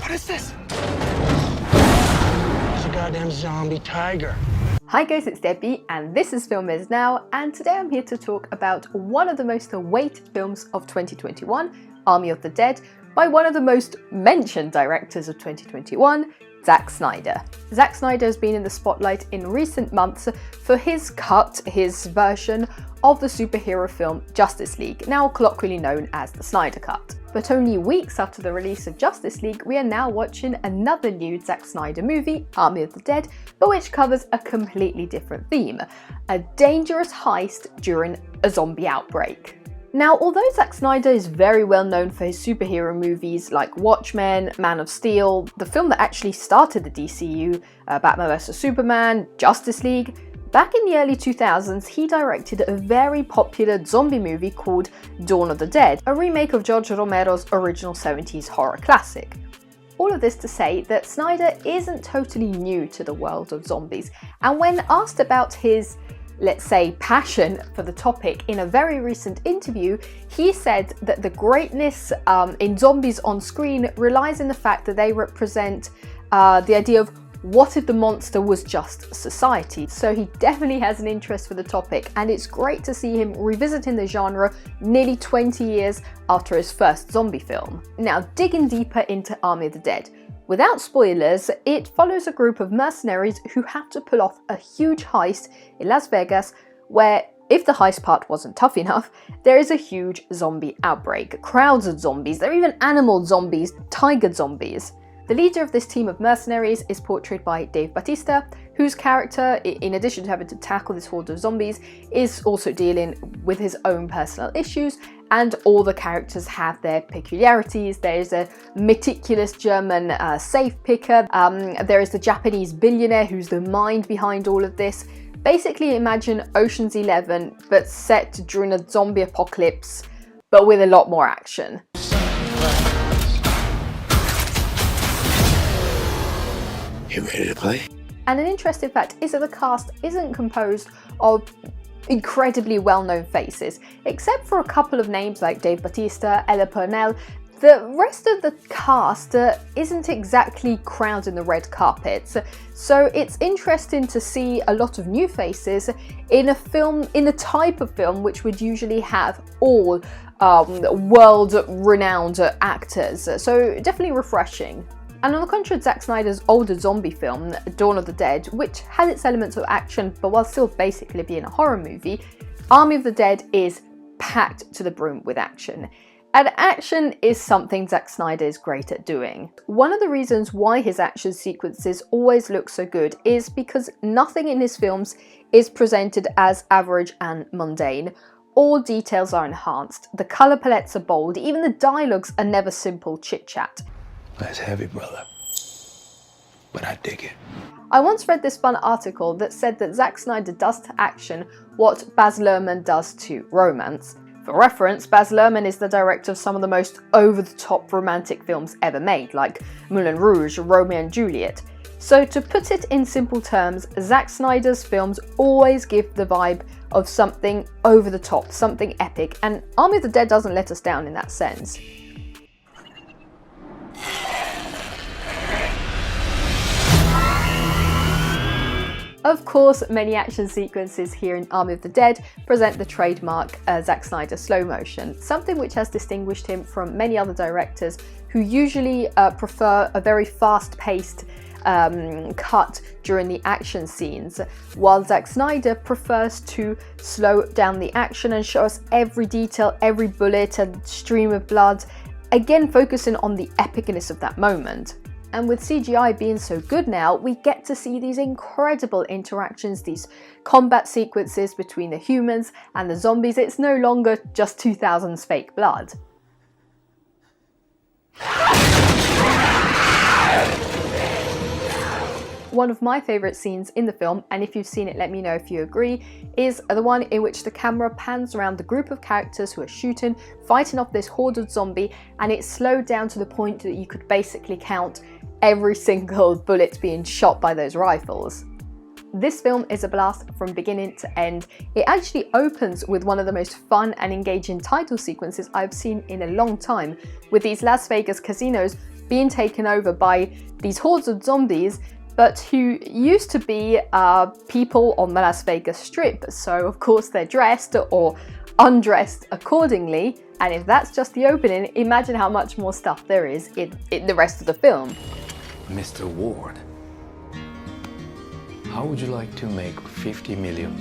What is this? It's a goddamn zombie tiger. Hi guys, it's Debbie and this is FilmIsNow, and today I'm here to talk about one of the most awaited films of 2021, Army of the Dead, by one of the most mentioned directors of 2021, Zack Snyder. Zack Snyder has been in the spotlight in recent months for his version of the superhero film Justice League, now colloquially known as the Snyder Cut. But only weeks after the release of Justice League, we are now watching another new Zack Snyder movie, Army of the Dead, but which covers a completely different theme: a dangerous heist during a zombie outbreak. Now, although Zack Snyder is very well known for his superhero movies like Watchmen, Man of Steel, the film that actually started the DCU, Batman vs Superman, Justice League, back in the early 2000s he directed a very popular zombie movie called Dawn of the Dead, a remake of George Romero's original 70s horror classic. All of this to say that Snyder isn't totally new to the world of zombies, and when asked about his, let's say, passion for the topic in a very recent interview, he said that the greatness in zombies on screen relies in the fact that they represent the idea of what if the monster was just society. So he definitely has an interest for the topic, and it's great to see him revisiting the genre nearly 20 years after his first zombie film. Now, digging deeper into Army of the Dead. Without spoilers, it follows a group of mercenaries who have to pull off a huge heist in Las Vegas where, if the heist part wasn't tough enough, there is a huge zombie outbreak. Crowds of zombies, there are even animal zombies, tiger zombies. The leader of this team of mercenaries is portrayed by Dave Bautista, whose character, in addition to having to tackle this horde of zombies, is also dealing with his own personal issues, and all the characters have their peculiarities. There is a meticulous German safe picker, there is the Japanese billionaire who's the mind behind all of this. Basically imagine Ocean's 11, but set during a zombie apocalypse, but with a lot more action. You ready to play? And an interesting fact is that the cast isn't composed of incredibly well-known faces. Except for a couple of names like Dave Bautista, Purnell, the rest of the cast isn't exactly crowding the red carpets. So it's interesting to see a lot of new faces in a film, in a type of film which would usually have all world-renowned actors. So definitely refreshing. And on the contrary to Zack Snyder's older zombie film, Dawn of the Dead, which has its elements of action but while still basically being a horror movie, Army of the Dead is packed to the brim with action. And action is something Zack Snyder is great at doing. One of the reasons why his action sequences always look so good is because nothing in his films is presented as average and mundane. All details are enhanced, the colour palettes are bold, even the dialogues are never simple chit-chat. That's heavy, brother. But I dig it. I once read this fun article that said that Zack Snyder does to action what Baz Luhrmann does to romance. For reference, Baz Luhrmann is the director of some of the most over-the-top romantic films ever made, like Moulin Rouge, Romeo and Juliet. So to put it in simple terms, Zack Snyder's films always give the vibe of something over the top, something epic, and Army of the Dead doesn't let us down in that sense. Of course, many action sequences here in Army of the Dead present the trademark Zack Snyder slow motion, something which has distinguished him from many other directors who usually prefer a very fast-paced cut during the action scenes, while Zack Snyder prefers to slow down the action and show us every detail, every bullet and stream of blood, again focusing on the epicness of that moment. And with CGI being so good now, we get to see these incredible interactions, these combat sequences between the humans and the zombies. It's no longer just 2000s fake blood. One of my favourite scenes in the film, and if you've seen it let me know if you agree, is the one in which the camera pans around the group of characters who are fighting off this horde of zombie, and it's slowed down to the point that you could basically count every single bullet being shot by those rifles. This film is a blast from beginning to end. It actually opens with one of the most fun and engaging title sequences I've seen in a long time, with these Las Vegas casinos being taken over by these hordes of zombies, but who used to be people on the Las Vegas Strip. So of course they're dressed or undressed accordingly. And if that's just the opening, imagine how much more stuff there is in the rest of the film. Mr. Ward, how would you like to make $50 million?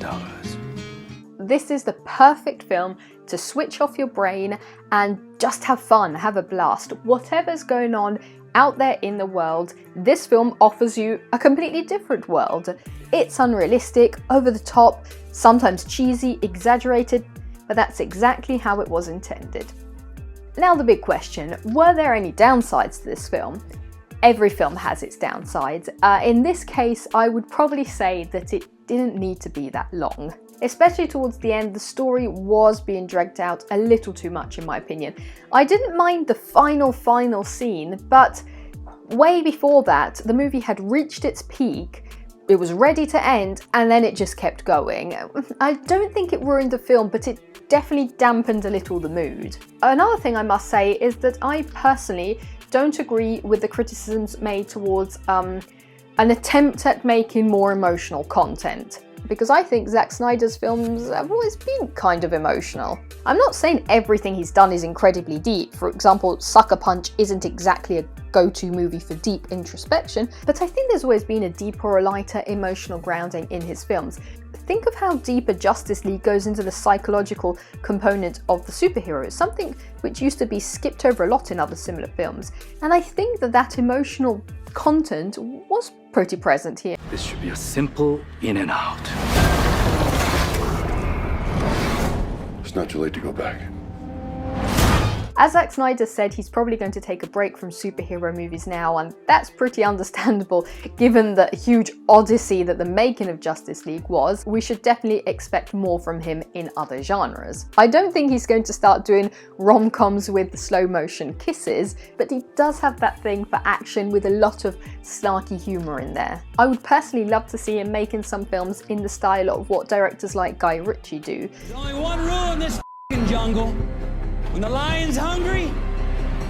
This is the perfect film to switch off your brain and just have fun, have a blast. Whatever's going on out there in the world, this film offers you a completely different world. It's unrealistic, over the top, sometimes cheesy, exaggerated, but that's exactly how it was intended. Now the big question, were there any downsides to this film? Every film has its downsides. In this case, I would probably say that it didn't need to be that long. Especially towards the end, the story was being dragged out a little too much in my opinion. I didn't mind the final scene, but way before that, the movie had reached its peak. It was ready to end, and then it just kept going. I don't think it ruined the film, but it definitely dampened a little the mood. Another thing I must say is that I personally don't agree with the criticisms made towards an attempt at making more emotional content. Because I think Zack Snyder's films have always been kind of emotional. I'm not saying everything he's done is incredibly deep. For example, Sucker Punch isn't exactly a go-to movie for deep introspection, but I think there's always been a deeper or lighter emotional grounding in his films. Think of how deep a Justice League goes into the psychological component of the superheroes, something which used to be skipped over a lot in other similar films. And I think that emotional content was pretty present here. This should be a simple in and out. It's not too late to go back. As Zack Snyder said, he's probably going to take a break from superhero movies now, and that's pretty understandable given the huge odyssey that the making of Justice League was. We should definitely expect more from him in other genres. I don't think he's going to start doing rom-coms with the slow motion kisses, but he does have that thing for action with a lot of snarky humour in there. I would personally love to see him making some films in the style of what directors like Guy Ritchie do. There's only one rule in this jungle. When the lion's hungry,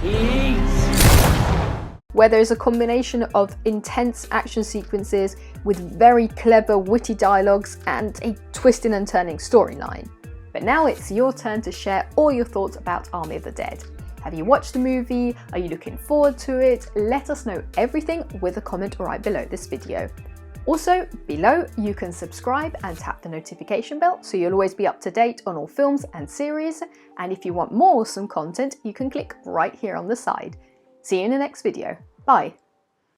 he eats. Where there's a combination of intense action sequences with very clever, witty dialogues and a twisting and turning storyline. But now it's your turn to share all your thoughts about Army of the Dead. Have you watched the movie? Are you looking forward to it? Let us know everything with a comment right below this video. Also, below you can subscribe and tap the notification bell so you'll always be up to date on all films and series, and if you want more awesome content you can click right here on the side. See you in the next video. Bye!